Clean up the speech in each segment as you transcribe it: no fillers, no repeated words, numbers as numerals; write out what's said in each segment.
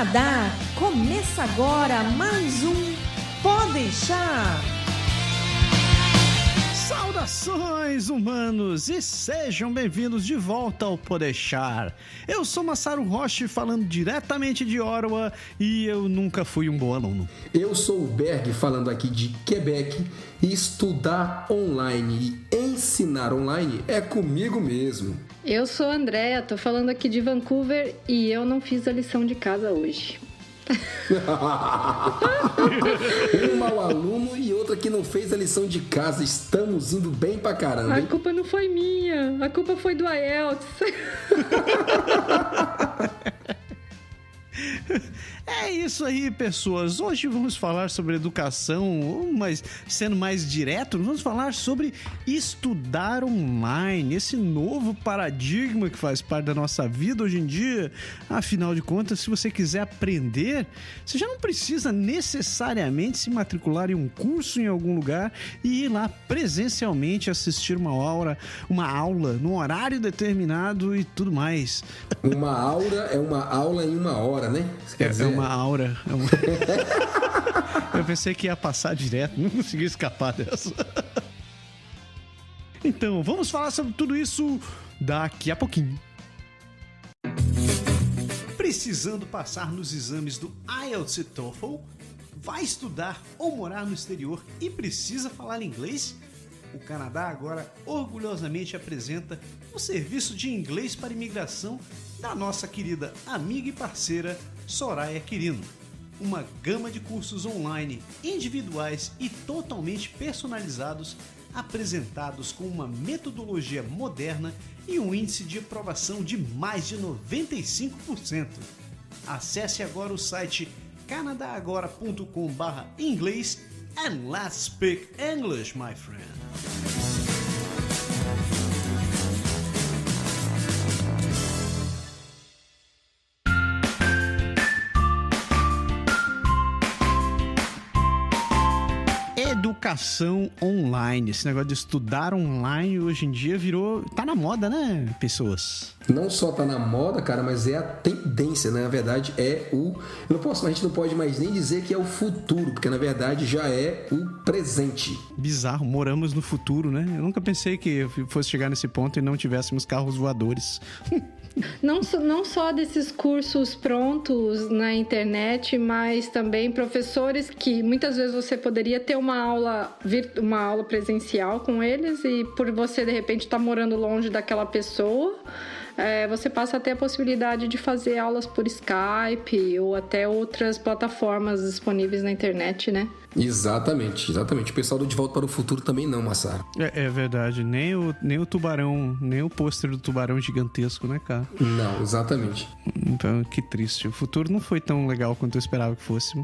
Canadá. Começa agora mais um Pode deixar. Saudações, humanos, e sejam bem-vindos de volta ao Podeixar. Eu sou Massaro Rocha, falando diretamente de Ottawa, e eu nunca fui um bom aluno. Eu sou o Berg, falando aqui de Quebec, e estudar online e ensinar online é comigo mesmo. Eu sou a Andrea, tô falando aqui de Vancouver e eu não fiz a lição de casa hoje. Um mau aluno e outra que não fez a lição de casa. Estamos indo bem pra caramba, hein? A culpa não foi minha, a culpa foi do IELTS. É isso aí, pessoas. Hoje vamos falar sobre educação, mas sendo mais direto, vamos falar sobre estudar online, esse novo paradigma que faz parte da nossa vida hoje em dia. Afinal de contas, se você quiser aprender, você já não precisa necessariamente se matricular em um curso em algum lugar e ir lá presencialmente assistir uma aula num horário determinado e tudo mais. Uma aula é uma aula em uma hora, né? Quer dizer... uma aura. Eu pensei que ia passar direto, não consegui escapar dessa. Então, vamos falar sobre tudo isso daqui a pouquinho. Precisando passar nos exames do IELTS e TOEFL? Vai estudar ou morar no exterior e precisa falar inglês? O Canadá agora orgulhosamente apresenta o serviço de inglês para imigração da nossa querida amiga e parceira Soraya Quirino. Uma gama de cursos online, individuais e totalmente personalizados, apresentados com uma metodologia moderna e um índice de aprovação de mais de 95%. Acesse agora o site canadagora.com/inglês and let's speak English, my friend. Educação online, esse negócio de estudar online hoje em dia tá na moda, né, pessoas? Não só tá na moda, cara, mas é a tendência, né? Na verdade a gente não pode mais nem dizer que é o futuro, porque na verdade já é o presente. Bizarro, moramos no futuro, né? Eu nunca pensei que fosse chegar nesse ponto e não tivéssemos carros voadores. Não só desses cursos prontos na internet, mas também professores que muitas vezes você poderia ter uma aula presencial com eles e por você de repente estar morando longe daquela pessoa, você passa a ter a possibilidade de fazer aulas por Skype ou até outras plataformas disponíveis na internet, né? Exatamente. O pessoal do De Volta para o Futuro também não, Massaro. É verdade, nem o tubarão, nem o pôster do tubarão gigantesco, né, cara? Não, exatamente. Então, que triste. O futuro não foi tão legal quanto eu esperava que fosse.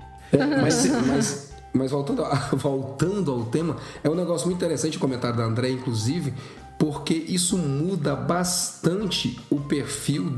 Mas voltando ao tema, é um negócio muito interessante o comentário da André, inclusive, porque isso muda bastante o perfil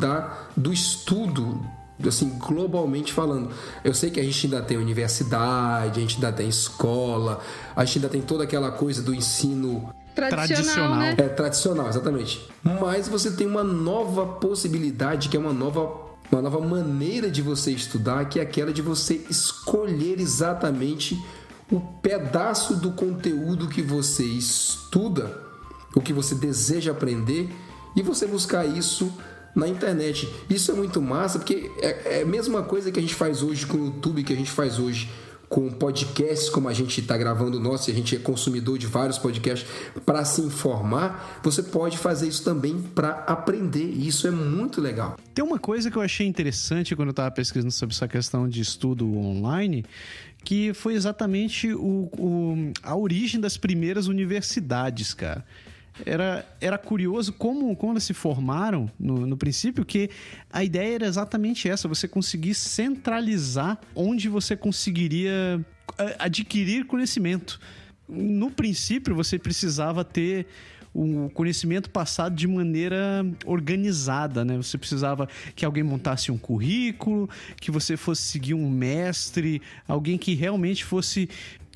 do estudo, assim, globalmente falando. Eu sei que a gente ainda tem universidade, a gente ainda tem escola, a gente ainda tem toda aquela coisa do ensino tradicional, né? Tradicional, exatamente. Mas você tem uma nova possibilidade, que é uma nova maneira de você estudar, que é aquela de você escolher exatamente o pedaço do conteúdo que você estuda, o que você deseja aprender, e você buscar isso na internet. Isso é muito massa, porque é a mesma coisa que a gente faz hoje com o YouTube, que a gente faz hoje com podcasts, como a gente está gravando o nosso, e a gente é consumidor de vários podcasts para se informar. Você pode fazer isso também para aprender, e isso é muito legal. Tem uma coisa que eu achei interessante quando eu estava pesquisando sobre essa questão de estudo online, que foi exatamente a origem das primeiras universidades, cara. Era curioso como elas se formaram no princípio, que a ideia era exatamente essa: você conseguir centralizar onde você conseguiria adquirir conhecimento. No princípio, você precisava ter o conhecimento passado de maneira organizada, né? Você precisava que alguém montasse um currículo, que você fosse seguir um mestre, alguém que realmente fosse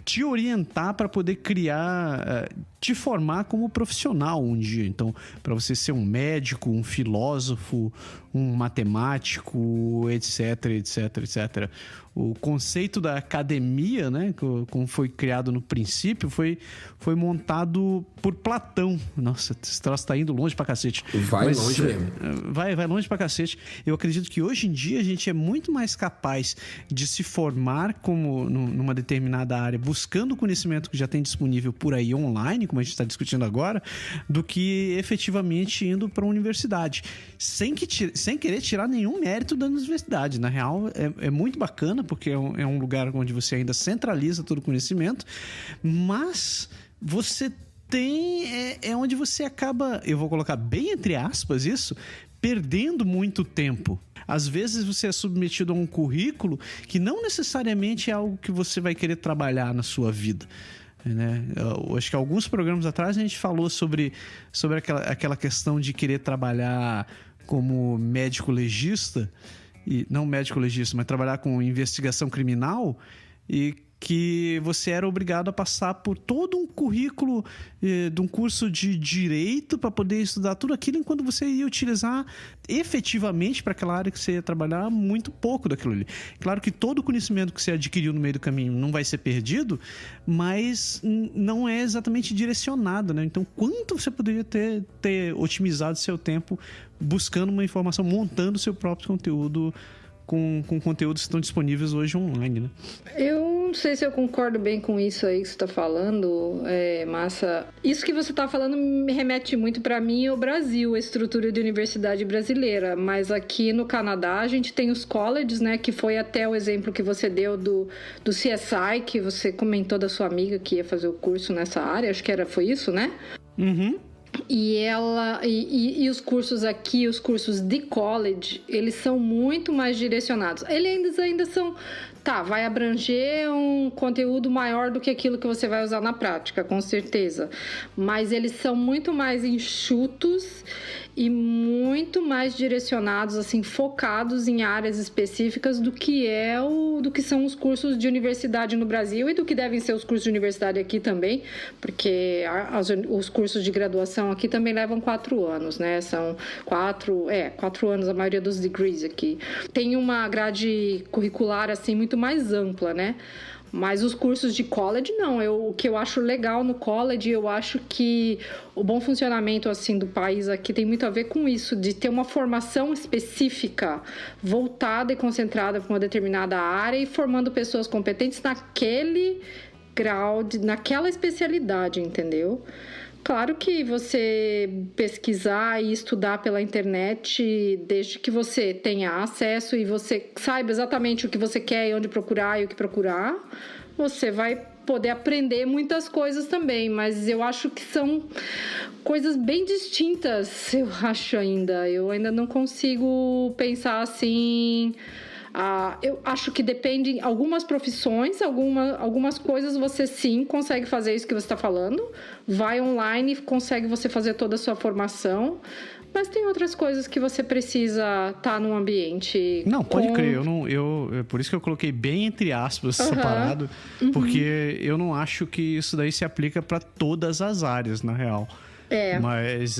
te orientar para poder criar, te formar como profissional um dia. Então, para você ser um médico, um filósofo, um matemático, etc, etc, etc. O conceito da academia, né, como foi criado no princípio, foi montado por Platão. Nossa, esse troço tá indo longe pra cacete. Vai longe mesmo. Vai longe pra cacete. Eu acredito que hoje em dia a gente é muito mais capaz de se formar como numa determinada área, buscando o conhecimento que já tem disponível por aí online, como a gente está discutindo agora, do que efetivamente indo para a universidade. Sem querer tirar nenhum mérito da universidade. Na real, é muito bacana, porque é um lugar onde você ainda centraliza todo o conhecimento, mas você tem... É onde você acaba, eu vou colocar bem entre aspas isso, perdendo muito tempo. Às vezes você é submetido a um currículo que não necessariamente é algo que você vai querer trabalhar na sua vida, né? Eu acho que alguns programas atrás a gente falou sobre aquela questão de querer trabalhar como médico legista, e não médico legista, mas trabalhar com investigação criminal, e que você era obrigado a passar por todo um currículo de um curso de direito para poder estudar tudo aquilo, enquanto você ia utilizar efetivamente para aquela área que você ia trabalhar muito pouco daquilo ali. Claro que todo o conhecimento que você adquiriu no meio do caminho não vai ser perdido, mas não é exatamente direcionado, né? Então, quanto você poderia ter otimizado seu tempo buscando uma informação, montando o seu próprio conteúdo com conteúdos que estão disponíveis hoje online, né? Eu não sei se eu concordo bem com isso aí que você está falando, Massa. Isso que você está falando me remete muito para mim ao Brasil, a estrutura de universidade brasileira. Mas aqui no Canadá a gente tem os colleges, né? Que foi até o exemplo que você deu do CSI, que você comentou da sua amiga que ia fazer o curso nessa área. Acho que foi isso, né? Uhum. E os cursos aqui, os cursos de college, eles são muito mais direcionados. Eles ainda são... vai abranger um conteúdo maior do que aquilo que você vai usar na prática, com certeza. Mas eles são muito mais enxutos e muito mais direcionados, assim, focados em áreas específicas do que são os cursos de universidade no Brasil e do que devem ser os cursos de universidade aqui também, porque os cursos de graduação aqui também levam 4 anos, né? São 4 anos a maioria dos degrees aqui. Tem uma grade curricular, assim, muito mais ampla, né? Mas os cursos de college, não. O que eu acho legal no college, eu acho que o bom funcionamento assim, do país aqui tem muito a ver com isso, de ter uma formação específica, voltada e concentrada para uma determinada área e formando pessoas competentes naquele grau, naquela especialidade, entendeu? Claro que você pesquisar e estudar pela internet, desde que você tenha acesso e você saiba exatamente o que você quer e onde procurar e o que procurar, você vai poder aprender muitas coisas também. Mas eu acho que são coisas bem distintas, eu acho ainda. Eu ainda não consigo pensar assim... eu acho que depende algumas profissões, algumas coisas você sim consegue fazer isso que você está falando, vai online e consegue você fazer toda a sua formação, mas tem outras coisas que você precisa estar num ambiente... Não, pode crer, por isso que eu coloquei bem entre aspas separado, porque eu não acho que isso daí se aplica para todas as áreas, na real. Mas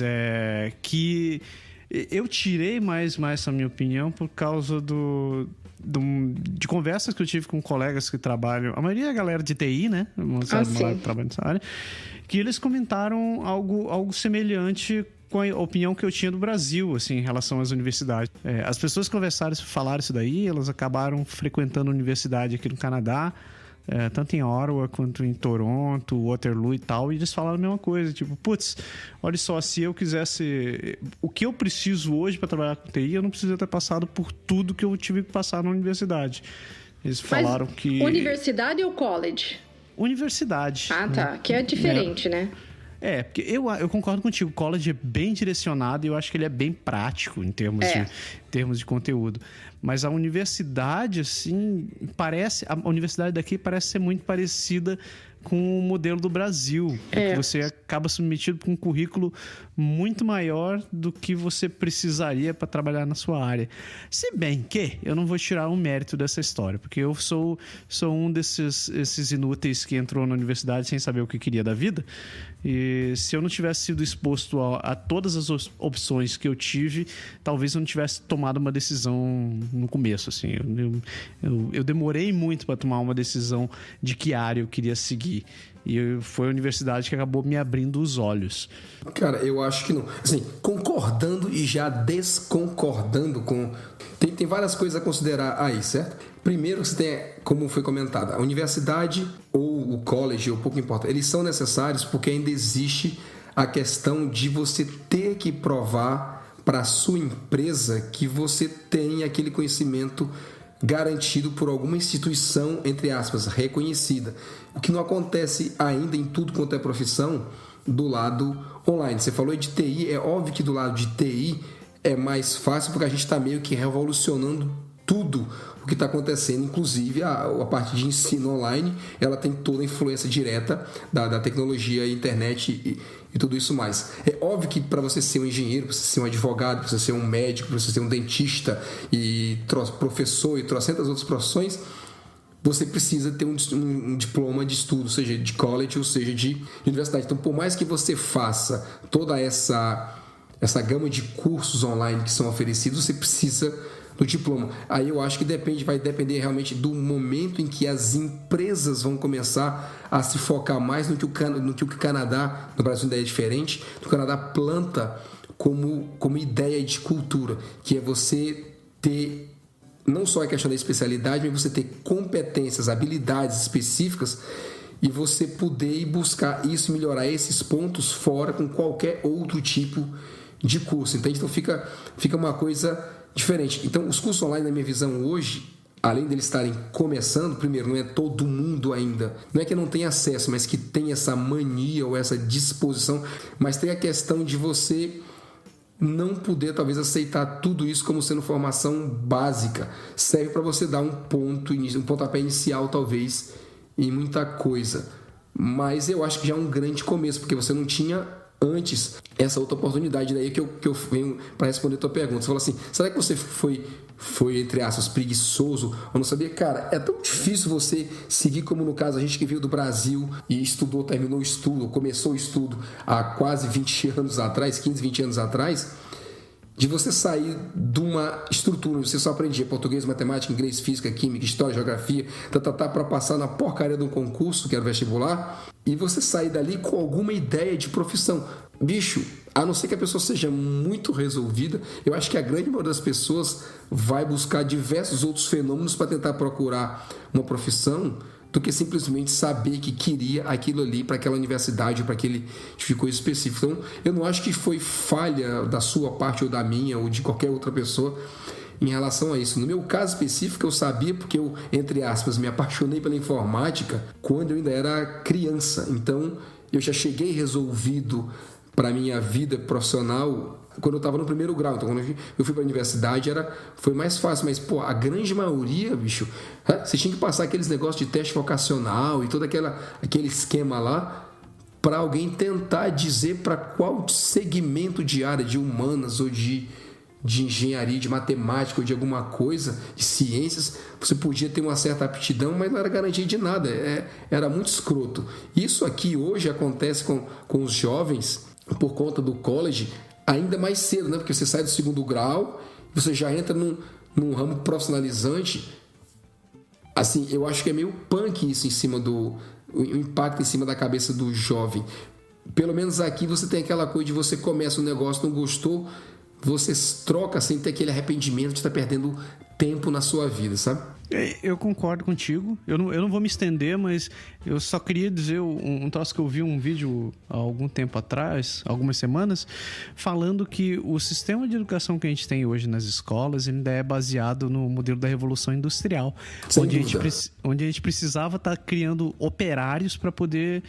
que... Eu tirei mais essa minha opinião por causa de conversas que eu tive com colegas que trabalham, a maioria é a galera de TI, né? Que trabalha nessa área, que eles comentaram algo semelhante com a opinião que eu tinha do Brasil, assim, em relação às universidades. As pessoas que falaram isso daí, elas acabaram frequentando a universidade aqui no Canadá, tanto em Ottawa quanto em Toronto, Waterloo e tal, e eles falaram a mesma coisa, tipo, putz, olha só, se eu quisesse... O que eu preciso hoje para trabalhar com TI, eu não preciso ter passado por tudo que eu tive que passar na universidade. Eles falaram que... Universidade ou college? Universidade. Ah, tá. Né? Que é diferente, né? Porque eu concordo contigo, o college é bem direcionado e eu acho que ele é bem prático em termos de conteúdo. Mas a universidade, assim, a universidade daqui parece ser muito parecida com o modelo do Brasil. Que você acaba submetido para um currículo muito maior do que você precisaria para trabalhar na sua área. Se bem que eu não vou tirar um mérito dessa história, porque eu sou um desses inúteis que entrou na universidade sem saber o que queria da vida. E se eu não tivesse sido exposto a todas as opções que eu tive, talvez eu não tivesse tomado uma decisão no começo. Assim. Eu demorei muito para tomar uma decisão de que área eu queria seguir. E foi a universidade que acabou me abrindo os olhos. Cara, eu acho que não. Assim, concordando e já desconcordando com... Tem várias coisas a considerar aí, certo? Primeiro, você tem, como foi comentado, a universidade ou o college, ou pouco importa, eles são necessários porque ainda existe a questão de você ter que provar para a sua empresa que você tem aquele conhecimento garantido por alguma instituição, entre aspas, reconhecida. O que não acontece ainda em tudo quanto é profissão do lado online. Você falou de TI, é óbvio que do lado de TI é mais fácil porque a gente está meio que revolucionando tudo o que está acontecendo, inclusive a parte de ensino online, ela tem toda a influência direta da tecnologia, internet e tudo isso mais. É óbvio que para você ser um engenheiro, para você ser um advogado, para você ser um médico, para você ser um dentista e professor e trocentas outras profissões, você precisa ter um diploma de estudo, seja de college ou seja de universidade. Então, por mais que você faça toda essa gama de cursos online que são oferecidos, você precisa do diploma. Aí eu acho que vai depender realmente do momento em que as empresas vão começar a se focar mais no que o Canadá, no Brasil ainda é diferente, o Canadá planta como ideia de cultura, que é você ter não só a questão da especialidade, mas você ter competências, habilidades específicas e você poder ir buscar isso e melhorar esses pontos fora com qualquer outro tipo de curso. Então fica uma coisa diferente. Então os cursos online, na minha visão hoje, além deles estarem começando, primeiro, não é todo mundo ainda, não é que não tem acesso, mas que tem essa mania ou essa disposição, mas tem a questão de você não poder talvez aceitar tudo isso como sendo formação básica. Serve para você dar um pontapé inicial talvez em muita coisa, mas eu acho que já é um grande começo, porque você não tinha antes essa outra oportunidade. Daí que eu venho para responder a tua pergunta. Você falou assim, será que você foi entre aspas preguiçoso ou não sabia? Cara, é tão difícil você seguir como no caso a gente que veio do Brasil e terminou o estudo, começou o estudo há quase 20 anos atrás, 15, 20 anos atrás, de você sair de uma estrutura onde você só aprendia português, matemática, inglês, física, química, história, geografia, para passar na porcaria de um concurso, que era o vestibular, e você sair dali com alguma ideia de profissão. Bicho, a não ser que a pessoa seja muito resolvida, eu acho que a grande maioria das pessoas vai buscar diversos outros fenômenos para tentar procurar uma profissão do que simplesmente saber que queria aquilo ali para aquela universidade ou para aquele tipo de coisa específica. Então, eu não acho que foi falha da sua parte ou da minha ou de qualquer outra pessoa em relação a isso. No meu caso específico, eu sabia porque eu, entre aspas, me apaixonei pela informática quando eu ainda era criança. Então, eu já cheguei resolvido para a minha vida profissional quando eu estava no primeiro grau. Então, quando eu fui para a universidade, foi mais fácil. Mas, pô, a grande maioria, bicho, você tinha que passar aqueles negócios de teste vocacional e todo aquele esquema lá para alguém tentar dizer para qual segmento de área, de humanas ou de engenharia, de matemática ou de alguma coisa, de ciências, você podia ter uma certa aptidão, mas não era garantia de nada. Era muito escroto. Isso aqui hoje acontece com os jovens por conta do college ainda mais cedo, né? Porque você sai do segundo grau, você já entra num ramo profissionalizante. Assim, eu acho que é meio punk isso em cima o impacto em cima da cabeça do jovem. Pelo menos aqui você tem aquela coisa de você começa um negócio, não gostou, você troca sem ter aquele arrependimento de estar perdendo tempo na sua vida, sabe? Eu concordo contigo. Eu não vou me estender, mas eu só queria dizer um troço que eu vi um vídeo há algum tempo atrás, algumas semanas, falando que o sistema de educação que a gente tem hoje nas escolas ainda é baseado no modelo da Revolução Industrial, onde a gente precisava estar criando operários para poder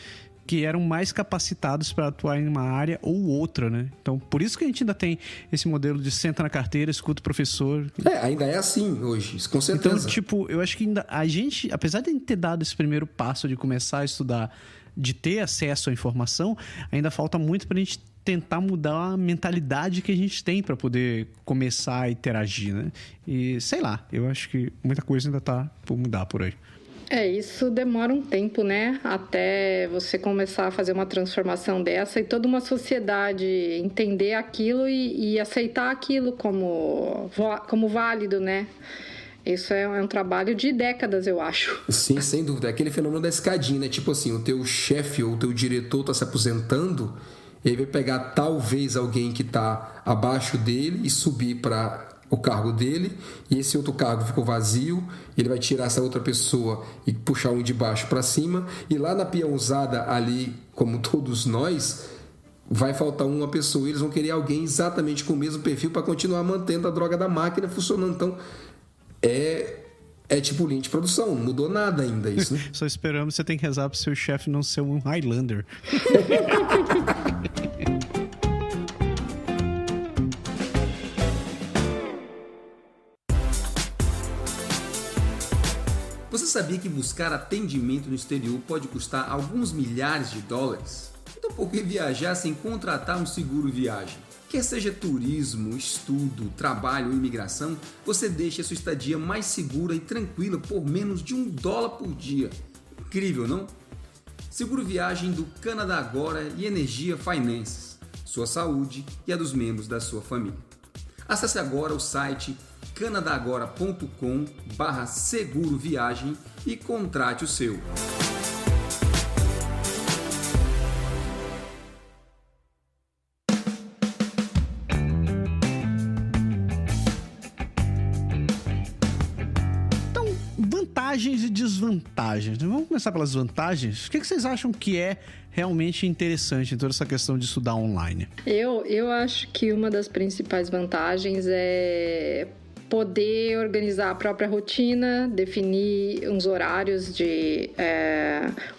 que eram mais capacitados para atuar em uma área ou outra, né? Então, por isso que a gente ainda tem esse modelo de senta na carteira, escuta o professor. Ainda é assim hoje, com certeza. Então, tipo, eu acho que ainda a gente, apesar de ter dado esse primeiro passo de começar a estudar, de ter acesso à informação, ainda falta muito para a gente tentar mudar a mentalidade que a gente tem para poder começar a interagir, né? E, sei lá, eu acho que muita coisa ainda tá por mudar por aí. Isso demora um tempo, né? Até você começar a fazer uma transformação dessa e toda uma sociedade entender aquilo e aceitar aquilo como válido, né? Isso é um trabalho de décadas, eu acho. Sim, sem dúvida. É aquele fenômeno da escadinha, né? Tipo assim, o teu chefe ou o teu diretor tá se aposentando, e aí vai pegar talvez alguém que tá abaixo dele e subir para o cargo dele, e esse outro cargo ficou vazio, ele vai tirar essa outra pessoa e puxar um de baixo para cima, e lá na peãozada ali, como todos nós, vai faltar uma pessoa, eles vão querer alguém exatamente com o mesmo perfil para continuar mantendo a droga da máquina funcionando. Então é tipo linha de produção, não mudou nada ainda isso, né? Só esperamos, você tem que rezar pro seu chefe não ser um Highlander. Você sabia que buscar atendimento no exterior pode custar alguns milhares de dólares? Então por que viajar sem contratar um seguro viagem? Quer seja turismo, estudo, trabalho ou imigração, você deixa a sua estadia mais segura e tranquila por menos de $1 por dia. Incrível, não? Seguro viagem do Canadá Agora e Energia Finances, sua saúde e a dos membros da sua família. Acesse agora o site canadagora.com/seguro viagem e contrate o seu. Então, vantagens e desvantagens. Vamos começar pelas vantagens. O que vocês acham que é realmente interessante em toda essa questão de estudar online? Eu acho que uma das principais vantagens é poder organizar a própria rotina, definir uns horários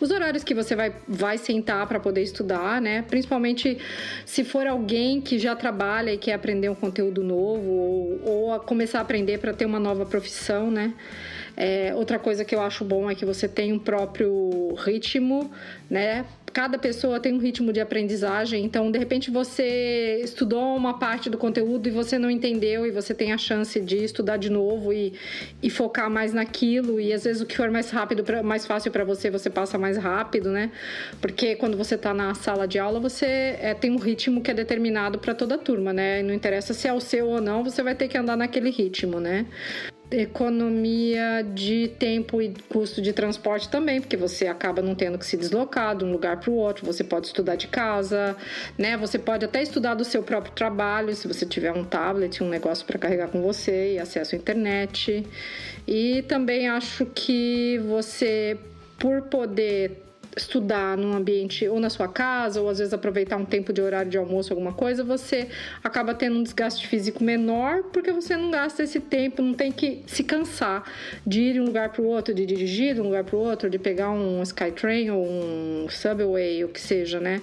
os horários que você vai sentar para poder estudar, né? Principalmente se for alguém que já trabalha e quer aprender um conteúdo novo ou começar a aprender para ter uma nova profissão, né? Outra coisa que eu acho bom é que você tem um próprio ritmo, né? Cada pessoa tem um ritmo de aprendizagem, então de repente você estudou uma parte do conteúdo e você não entendeu e você tem a chance de estudar de novo e focar mais naquilo, e às vezes o que for mais rápido, mais fácil para você passa mais rápido, né? Porque quando você está na sala de aula, você tem um ritmo que é determinado para toda a turma, né? E não interessa se é o seu ou não, você vai ter que andar naquele ritmo, né? Economia de tempo e custo de transporte também, porque você acaba não tendo que se deslocar de um lugar para o outro, você pode estudar de casa, né? Você pode até estudar do seu próprio trabalho, se você tiver um tablet, um negócio para carregar com você e acesso à internet. E também acho que você, por poder estudar num ambiente ou na sua casa, ou às vezes aproveitar um tempo de horário de almoço, alguma coisa, você acaba tendo um desgaste físico menor, porque você não gasta esse tempo, não tem que se cansar de ir de um lugar para o outro, de dirigir de um lugar para o outro, de pegar um Skytrain ou um Subway, o que seja, né?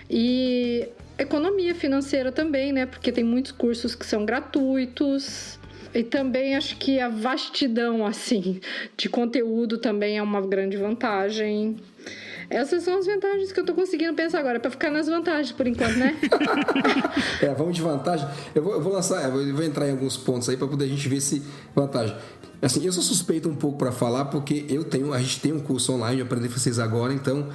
E economia financeira também, né? Porque tem muitos cursos que são gratuitos. E também acho que a vastidão, assim, de conteúdo também é uma grande vantagem. Essas são as vantagens que eu tô conseguindo pensar agora, para ficar nas vantagens por enquanto, né? Vamos de vantagem. Eu vou lançar, eu vou entrar em alguns pontos aí para poder a gente ver se vantagem. Assim, eu sou suspeito um pouco para falar, porque a gente tem um curso online de Aprender Francês Agora, então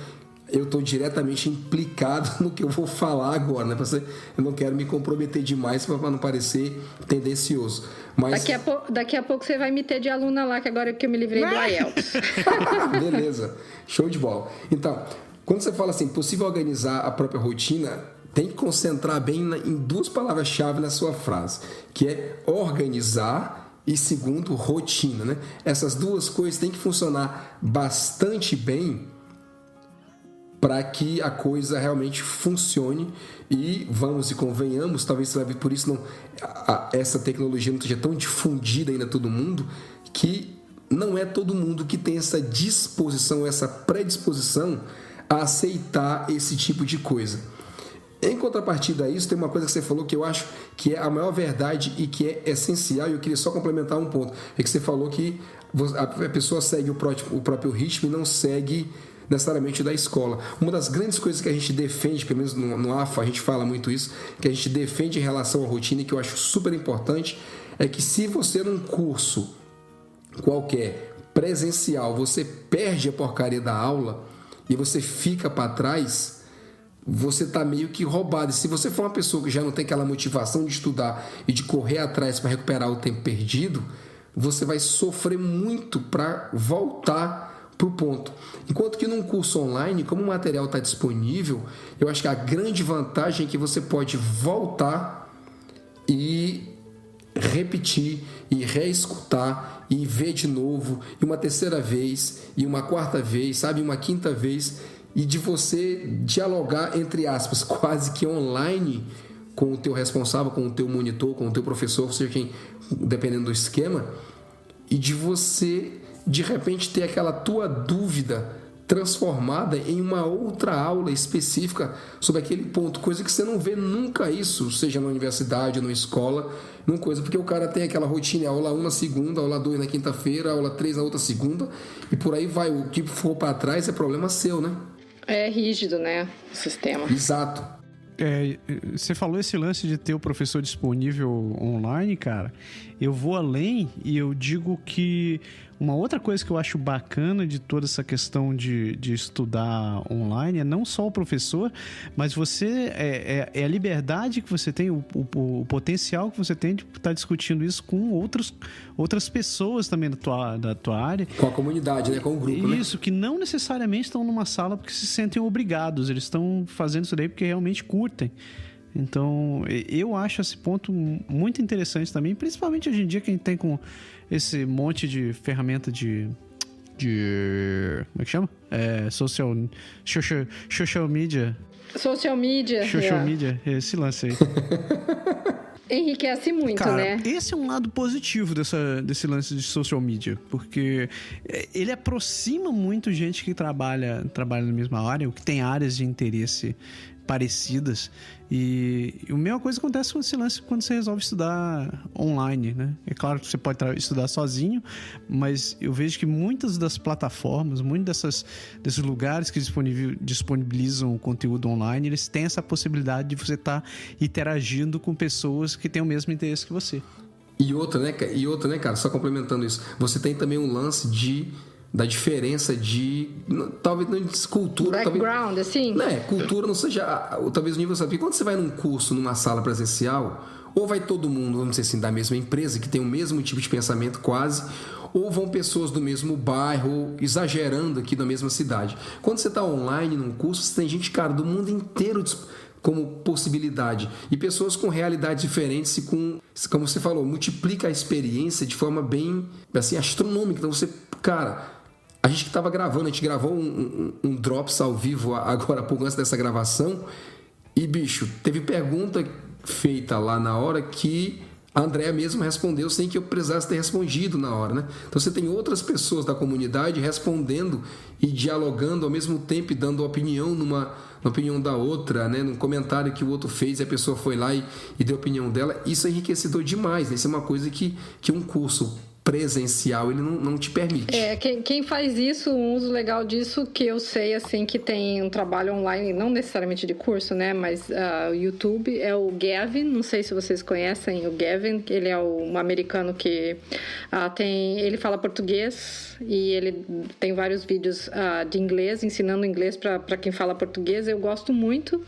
eu estou diretamente implicado no que eu vou falar agora, né? Eu não quero me comprometer demais para não parecer tendencioso. Mas... Daqui a pouco você vai me ter de aluna lá, que agora que eu me livrei do IELTS. Beleza, show de bola. Então, quando você fala assim, possível organizar a própria rotina, tem que concentrar bem em duas palavras-chave na sua frase, que é organizar e, segundo, rotina, né? Essas duas coisas têm que funcionar bastante bem para que a coisa realmente funcione. E vamos e convenhamos, talvez você vai ver por isso essa tecnologia não esteja tão difundida ainda a todo mundo, que não é todo mundo que tem essa disposição, essa predisposição a aceitar esse tipo de coisa. Em contrapartida a isso, tem uma coisa que você falou que eu acho que é a maior verdade e que é essencial, e eu queria só complementar um ponto. É que você falou que a pessoa segue o próprio ritmo e não segue necessariamente o da escola. Uma das grandes coisas que a gente defende, pelo menos no AFA a gente fala muito isso, que a gente defende em relação à rotina e que eu acho super importante, é que se você num curso qualquer presencial, você perde a porcaria da aula e você fica para trás, você está meio que roubado. E se você for uma pessoa que já não tem aquela motivação de estudar e de correr atrás para recuperar o tempo perdido, você vai sofrer muito para voltar para o ponto. Enquanto que num curso online, como o material está disponível, eu acho que a grande vantagem é que você pode voltar e repetir e reescutar e ver de novo, e uma terceira vez, e uma quarta vez, sabe, uma quinta vez, e de você dialogar, entre aspas, quase que online com o teu responsável, com o teu monitor, com o teu professor, seja quem, dependendo do esquema, e de você, de repente, ter aquela tua dúvida transformada em uma outra aula específica sobre aquele ponto, coisa que você não vê nunca isso, seja na universidade ou na escola, numa coisa, porque o cara tem aquela rotina, aula 1 na segunda, aula 2 na quinta-feira, aula 3 na outra segunda, e por aí vai, o que for para trás é problema seu, né? É rígido, né, o sistema. Exato. Você falou esse lance de ter o professor disponível online, cara. Eu vou além e eu digo que uma outra coisa que eu acho bacana de toda essa questão de estudar online é não só o professor, mas você é a liberdade que você tem, o potencial que você tem de estar discutindo isso com outras pessoas também da tua área. Com a comunidade, né? Com o grupo, né? Isso, que não necessariamente estão numa sala porque se sentem obrigados, eles estão fazendo isso daí porque realmente curtem. Então, eu acho esse ponto muito interessante também, principalmente hoje em dia que a gente tem com esse monte de ferramenta de como é que chama? Social media. Social media. Social media, esse lance aí. Enriquece muito, cara, né? Esse é um lado positivo desse lance de social media, porque ele aproxima muito gente que trabalha na mesma área, ou que tem áreas de interesse parecidas, e a mesma coisa acontece com esse lance quando você resolve estudar online, né? É claro que você pode estudar sozinho, mas eu vejo que muitas das plataformas, muitos desses lugares que disponibilizam o conteúdo online, eles têm essa possibilidade de você estar interagindo com pessoas que têm o mesmo interesse que você. E outra, né, cara, só complementando isso, você tem também um lance da diferença de, talvez não de cultura, background, talvez, assim, né, cultura não seja talvez universal, porque quando você vai num curso, numa sala presencial, ou vai todo mundo, vamos dizer assim, da mesma empresa, que tem o mesmo tipo de pensamento quase, ou vão pessoas do mesmo bairro, exagerando aqui da mesma cidade. Quando você está online num curso, você tem gente, cara, do mundo inteiro como possibilidade, e pessoas com realidades diferentes e com, como você falou, multiplica a experiência de forma bem, assim, astronômica. Então você, cara, a gente que estava gravando, a gente gravou um Drops ao vivo agora, por antes dessa gravação, e, bicho, teve pergunta feita lá na hora que a Andrea mesmo respondeu sem que eu precisasse ter respondido na hora, né? Então você tem outras pessoas da comunidade respondendo e dialogando ao mesmo tempo e dando opinião na opinião da outra, né? Num comentário que o outro fez e a pessoa foi lá e deu a opinião dela. Isso é enriquecedor demais, né? Isso é uma coisa que um curso presencial ele não te permite. Quem faz isso, um uso legal disso que eu sei, assim, que tem um trabalho online, não necessariamente de curso, né, mas o YouTube, é o Gavin. Não sei se vocês conhecem o Gavin. Ele é um americano que ele fala português e ele tem vários vídeos de inglês, ensinando inglês para quem fala português. Eu gosto muito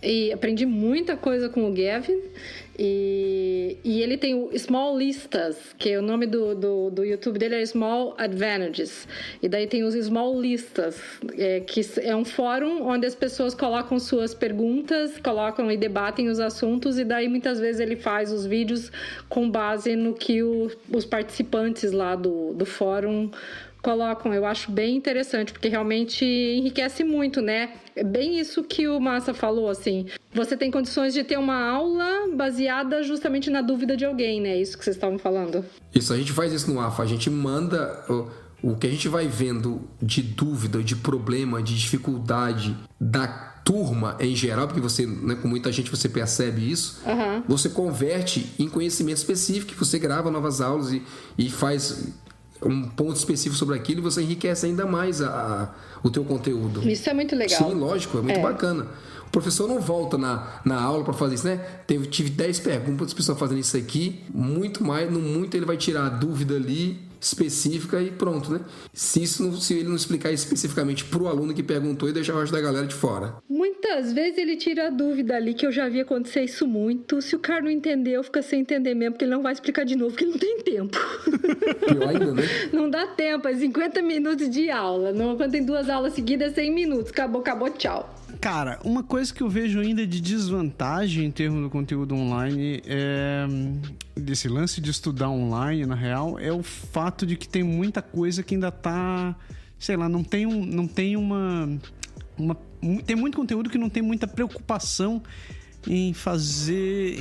e aprendi muita coisa com o Gavin. E ele tem o Small Listas, que o nome do YouTube dele é Small Advantages. E daí tem os Small Listas, que é um fórum onde as pessoas colocam suas perguntas, colocam e debatem os assuntos, e daí muitas vezes ele faz os vídeos com base no que os participantes lá do fórum colocam. Eu acho bem interessante, porque realmente enriquece muito, né? É bem isso que o Massa falou, assim. Você tem condições de ter uma aula baseada justamente na dúvida de alguém, né? Isso que vocês estavam falando. Isso, a gente faz isso no AFA. A gente manda O que a gente vai vendo de dúvida, de problema, de dificuldade da turma em geral, porque você, né, com muita gente você percebe isso, você converte em conhecimento específico, você grava novas aulas e faz um ponto específico sobre aquilo e você enriquece ainda mais o teu conteúdo. Isso é muito legal. Sim, lógico, é muito bacana. O professor não volta na aula para fazer isso, né? Tive 10 perguntas, pessoas fazendo isso aqui, muito mais, no muito ele vai tirar a dúvida ali específica e pronto, né? Se ele não explicar especificamente pro aluno que perguntou e deixar o resto da galera de fora. Muitas vezes ele tira a dúvida ali, que eu já vi acontecer isso muito. Se o cara não entendeu, fica sem entender mesmo, porque ele não vai explicar de novo, porque ele não tem tempo. Pior ainda, né? Não dá tempo, é 50 minutos de aula. Quando tem 2 aulas seguidas, é 100 minutos. Acabou, tchau. Cara, uma coisa que eu vejo ainda de desvantagem em termos do conteúdo online desse lance de estudar online, na real, é o fato de que tem muita coisa que ainda tá, sei lá, tem muito conteúdo que não tem muita preocupação em fazer,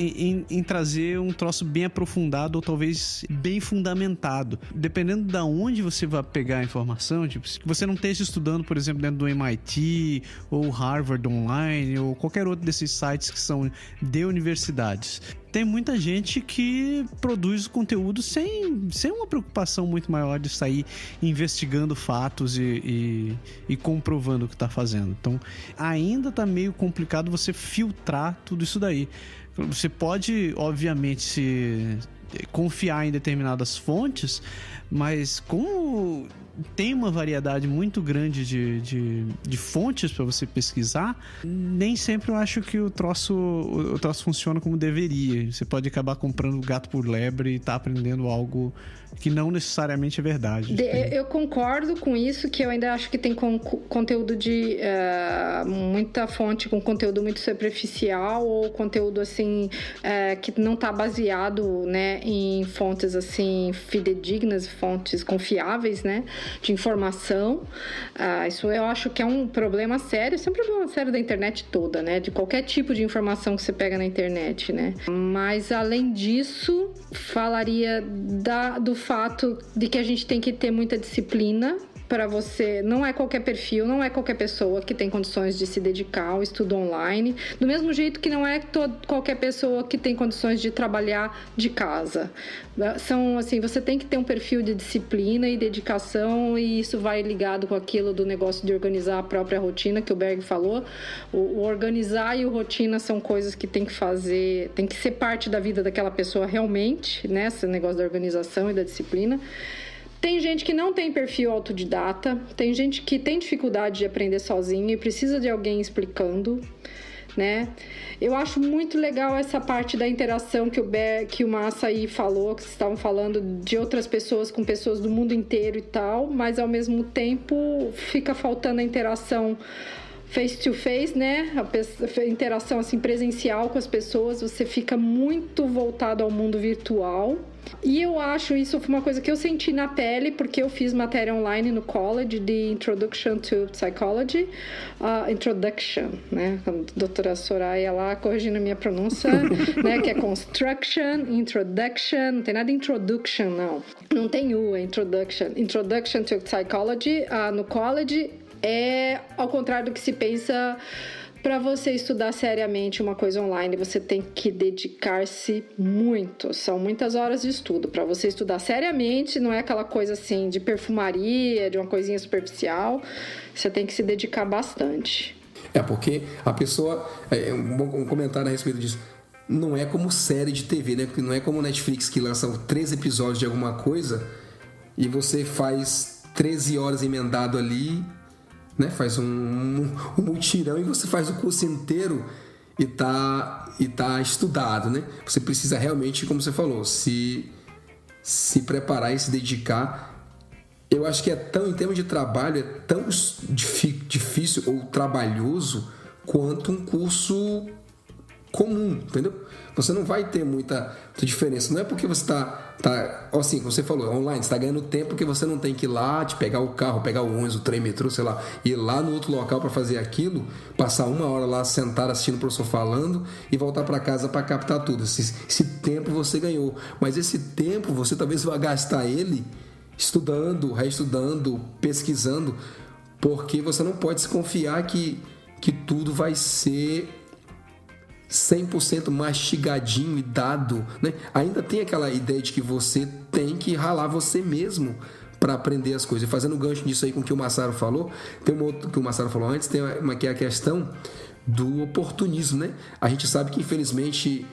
em trazer um troço bem aprofundado ou talvez bem fundamentado. Dependendo de onde você vai pegar a informação, tipo, se você não esteja estudando, por exemplo, dentro do MIT ou Harvard Online ou qualquer outro desses sites que são de universidades, tem muita gente que produz conteúdo sem uma preocupação muito maior de sair investigando fatos e comprovando o que está fazendo. Então, ainda está meio complicado você filtrar tudo isso daí. Você pode, obviamente, se confiar em determinadas fontes, mas como tem uma variedade muito grande de fontes para você pesquisar, nem sempre eu acho que o troço funciona como deveria. Você pode acabar comprando gato por lebre e tá aprendendo algo que não necessariamente é verdade. Eu concordo com isso, que eu ainda acho que tem conteúdo de muita fonte com conteúdo muito superficial ou conteúdo assim que não está baseado, né, em fontes assim fidedignas, fontes confiáveis, né, de informação. Isso eu acho que é um problema sério. Isso é um problema sério da internet toda, né, de qualquer tipo de informação que você pega na internet, né. Mas além disso, falaria do fato de que a gente tem que ter muita disciplina para você. Não é qualquer perfil, não é qualquer pessoa que tem condições de se dedicar ao estudo online, do mesmo jeito que não é qualquer pessoa que tem condições de trabalhar de casa. São assim, você tem que ter um perfil de disciplina e dedicação, e isso vai ligado com aquilo do negócio de organizar a própria rotina que o Berg falou. O organizar e o rotina são coisas que tem que fazer, tem que ser parte da vida daquela pessoa realmente, né? Esse negócio da organização e da disciplina. Tem gente que não tem perfil autodidata, tem gente que tem dificuldade de aprender sozinho e precisa de alguém explicando, né? Eu acho muito legal essa parte da interação que o Massa aí falou, que vocês estavam falando de outras pessoas com pessoas do mundo inteiro e tal, mas ao mesmo tempo fica faltando a interação face to face, né? A interação assim presencial com as pessoas, você fica muito voltado ao mundo virtual. E eu acho isso uma coisa que eu senti na pele, porque eu fiz matéria online no college de Introduction to Psychology. Introduction, né? A doutora Soraya lá corrigindo a minha pronúncia, né? Que é Construction, Introduction, não tem nada de Introduction, não. Não tem U, é Introduction. Introduction to Psychology no college é ao contrário do que se pensa. Para você estudar seriamente uma coisa online, você tem que dedicar-se muito. São muitas horas de estudo. Para você estudar seriamente, não é aquela coisa assim de perfumaria, de uma coisinha superficial. Você tem que se dedicar bastante. Porque a pessoa... Um comentário a respeito disso. Não é como série de TV, né? Porque não é como Netflix que lança 3 episódios de alguma coisa e você faz 13 horas emendado ali... Né? Faz um mutirão e você faz o curso inteiro e tá estudado, né? Você precisa realmente, como você falou, se preparar e se dedicar. Eu acho que em termos de trabalho, é tão difícil ou trabalhoso quanto um curso comum, entendeu? Você não vai ter muita diferença. Não é porque você assim, como você falou, online, você está ganhando tempo porque você não tem que ir lá, te pegar o carro, pegar o ônibus, o trem, metrô, sei lá, ir lá no outro local para fazer aquilo, passar 1 hora lá, sentar assistindo o professor falando e voltar para casa para captar tudo. Esse tempo você ganhou. Mas esse tempo você talvez vai gastar ele estudando, reestudando, pesquisando, porque você não pode se confiar que tudo vai ser 100% mastigadinho e dado, né? Ainda tem aquela ideia de que você tem que ralar você mesmo para aprender as coisas. E fazendo gancho nisso aí com o que o Massaro falou, tem uma outra que o Massaro falou antes, tem uma que é a questão do oportunismo, né? A gente sabe que, infelizmente,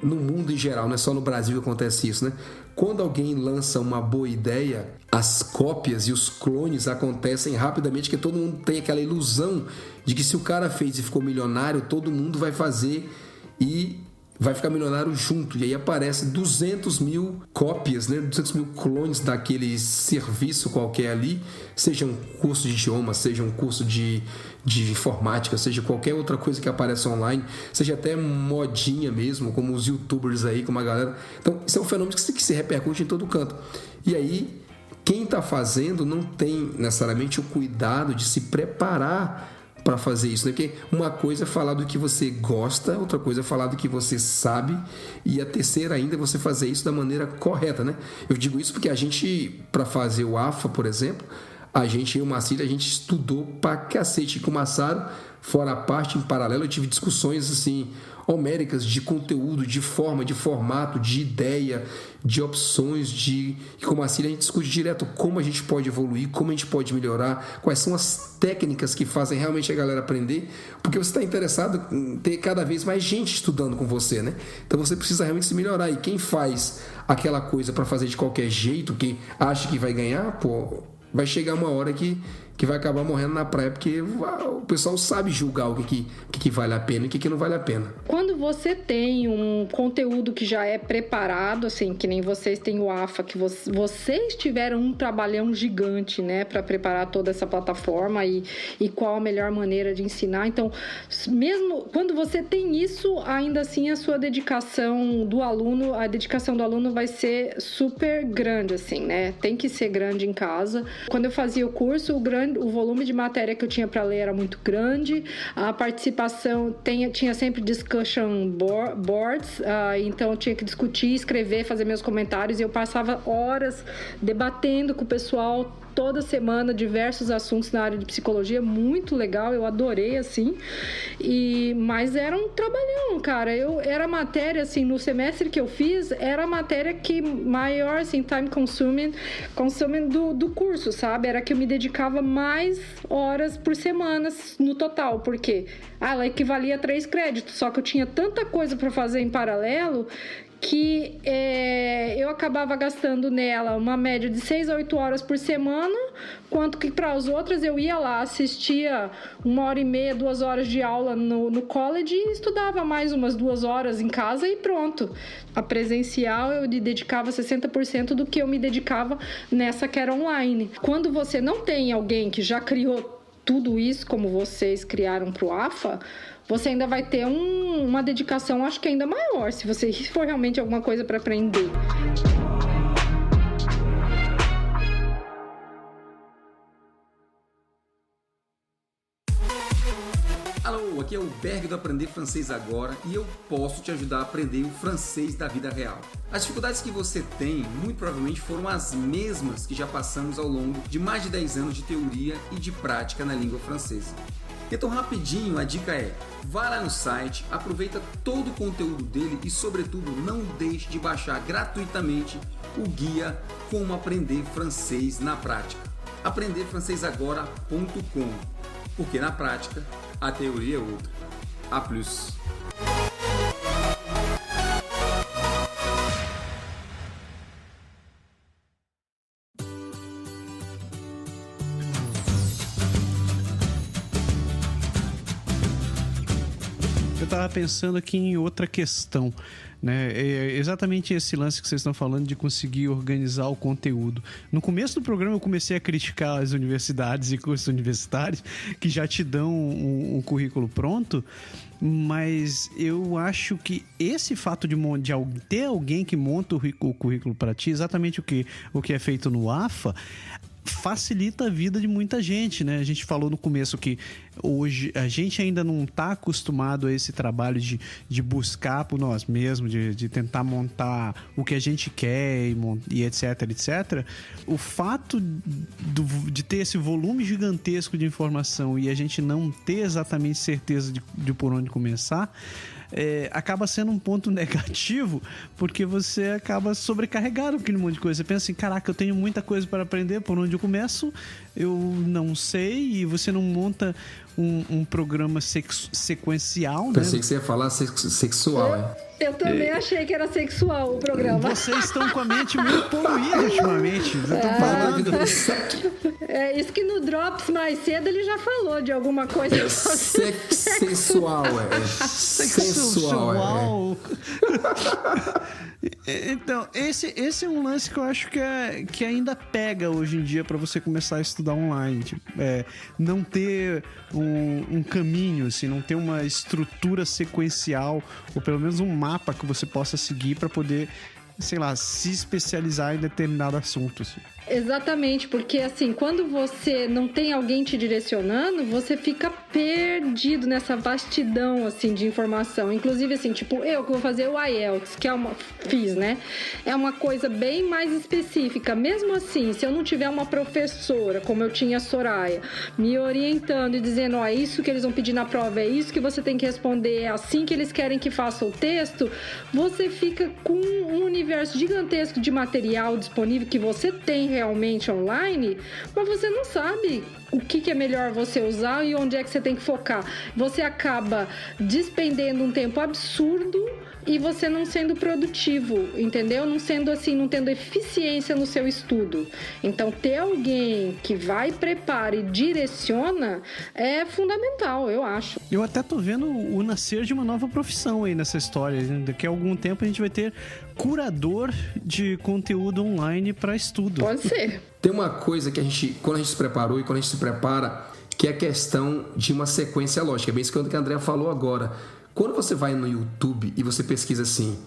no mundo em geral, não é só no Brasil que acontece isso, né? Quando alguém lança uma boa ideia, as cópias e os clones acontecem rapidamente, porque todo mundo tem aquela ilusão de que se o cara fez e ficou milionário, todo mundo vai fazer e vai ficar milionário junto. E aí aparece 200 mil cópias, né? 200 mil clones daquele serviço qualquer ali, seja um curso de idioma, seja um curso de informática, seja qualquer outra coisa que apareça online, seja até modinha mesmo, como os youtubers aí, como a galera. Então, isso é um fenômeno que se repercute em todo canto. E aí, quem está fazendo não tem necessariamente o cuidado de se preparar para fazer isso, né? Porque uma coisa é falar do que você gosta, outra coisa é falar do que você sabe, e a terceira ainda é você fazer isso da maneira correta, né? Eu digo isso porque a gente, para fazer o AFA, por exemplo, a gente e o Macir, a gente estudou pra cacete com o Massaro, fora a parte, em paralelo, eu tive discussões assim homéricas de conteúdo, de forma, de formato, de ideia, de opções, e com o Macir a gente discute direto como a gente pode evoluir, como a gente pode melhorar, quais são as técnicas que fazem realmente a galera aprender, porque você está interessado em ter cada vez mais gente estudando com você, né? Então você precisa realmente se melhorar, e quem faz aquela coisa para fazer de qualquer jeito, que acha que vai ganhar, pô, vai chegar uma hora que vai acabar morrendo na praia, porque o pessoal sabe julgar o que vale a pena e o que não vale a pena. Quando você tem um conteúdo que já é preparado, assim, que nem vocês têm o AFA, que vocês tiveram um trabalhão gigante, né, para preparar toda essa plataforma e qual a melhor maneira de ensinar. Então, mesmo quando você tem isso, ainda assim a sua dedicação do aluno, a dedicação do aluno vai ser super grande, assim, né? Tem que ser grande em casa. Quando eu fazia o curso, o volume de matéria que eu tinha para ler era muito grande, a participação tinha sempre discussion boards, então eu tinha que discutir, escrever, fazer meus comentários, e eu passava horas debatendo com o pessoal toda semana, diversos assuntos na área de psicologia, muito legal, eu adorei, assim, mas era um trabalhão, cara. Era matéria, assim, no semestre que eu fiz, era a matéria que maior, assim, time consuming do curso, sabe? Era que eu me dedicava mais horas por semana no total, porque ela equivalia a 3 créditos, só que eu tinha tanta coisa para fazer em paralelo que eu acabava gastando nela uma média de 6 a 8 horas por semana, quanto que para as outras eu ia lá, assistia 1h30, 2 horas de aula no college e estudava mais umas 2 horas em casa e pronto. A presencial eu me dedicava 60% do que eu me dedicava nessa que era online. Quando você não tem alguém que já criou tudo isso como vocês criaram para o AFA, você ainda vai ter uma dedicação, acho que ainda maior, se você for realmente alguma coisa para aprender. Alô, aqui é o Berg do Aprender Francês Agora e eu posso te ajudar a aprender o francês da vida real. As dificuldades que você tem, muito provavelmente, foram as mesmas que já passamos ao longo de mais de 10 anos de teoria e de prática na língua francesa. Então, rapidinho, a dica é: vá lá no site, aproveita todo o conteúdo dele e, sobretudo, não deixe de baixar gratuitamente o guia Como Aprender Francês na Prática. aprenderfrancesagora.com, porque na prática a teoria é outra. A plus. Eu estava pensando aqui em outra questão, né? É exatamente esse lance que vocês estão falando de conseguir organizar o conteúdo. No começo do programa eu comecei a criticar as universidades e cursos universitários que já te dão um currículo pronto, mas eu acho que esse fato de ter alguém que monta o currículo para ti, exatamente o que é feito no AFA, facilita a vida de muita gente, né? A gente falou no começo que hoje a gente ainda não está acostumado a esse trabalho de buscar por nós mesmos, de tentar montar o que a gente quer e etc, etc. O fato de ter esse volume gigantesco de informação e a gente não ter exatamente certeza de por onde começar, acaba sendo um ponto negativo, porque você acaba sobrecarregado com aquele monte de coisa. Você pensa assim, caraca, eu tenho muita coisa para aprender, por onde eu começo eu não sei, e você não monta um programa sequencial, né? Pensei que você ia falar sexual, Eu também achei que era sexual o programa. Vocês estão com a mente muito poluída ultimamente. Isso que no Drops mais cedo ele já falou de alguma coisa. Sensual, sensual. Então, esse é um lance que eu acho que ainda pega hoje em dia para você começar a estudar online. Tipo, não ter um caminho, assim, não ter uma estrutura sequencial, ou pelo menos um mapa que você possa seguir para poder, sei lá, se especializar em determinado assunto, assim. Exatamente, porque assim, quando você não tem alguém te direcionando, você fica perdido nessa vastidão, assim, de informação. Inclusive, assim, tipo, eu que vou fazer o IELTS, que fiz, né? É uma coisa bem mais específica. Mesmo assim, se eu não tiver uma professora, como eu tinha a Soraya, me orientando e dizendo, é isso que eles vão pedir na prova, é isso que você tem que responder, é assim que eles querem que faça o texto, você fica com um universo gigantesco de material disponível que você tem realmente online, mas você não sabe o que é melhor você usar e onde é que você tem que focar. Você acaba despendendo um tempo absurdo e você não sendo produtivo, entendeu? Não sendo assim, não tendo eficiência no seu estudo. Então, ter alguém que vai, prepara e direciona é fundamental, eu acho. Eu até tô vendo o nascer de uma nova profissão aí nessa história. Daqui a algum tempo a gente vai ter curador de conteúdo online para estudo. Pode ser. Tem uma coisa que quando a gente se preparou e quando a gente se prepara, que é a questão de uma sequência lógica. É bem isso que a Andrea falou agora. Quando você vai no YouTube e você pesquisa assim,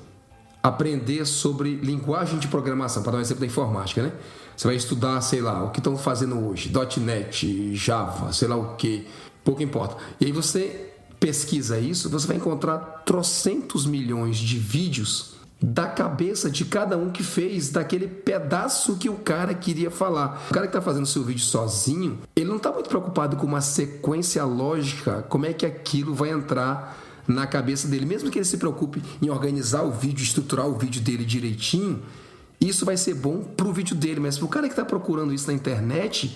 aprender sobre linguagem de programação, para dar um exemplo da informática, né? Você vai estudar, sei lá, o que estão fazendo hoje, .NET, Java, sei lá o que, pouco importa. E aí você pesquisa isso, você vai encontrar trocentos milhões de vídeos da cabeça de cada um que fez daquele pedaço que o cara queria falar. O cara que está fazendo seu vídeo sozinho, ele não está muito preocupado com uma sequência lógica, como é que aquilo vai entrar na cabeça dele. Mesmo que ele se preocupe em organizar o vídeo, estruturar o vídeo dele direitinho, isso vai ser bom pro vídeo dele. Mas pro cara que está procurando isso na internet,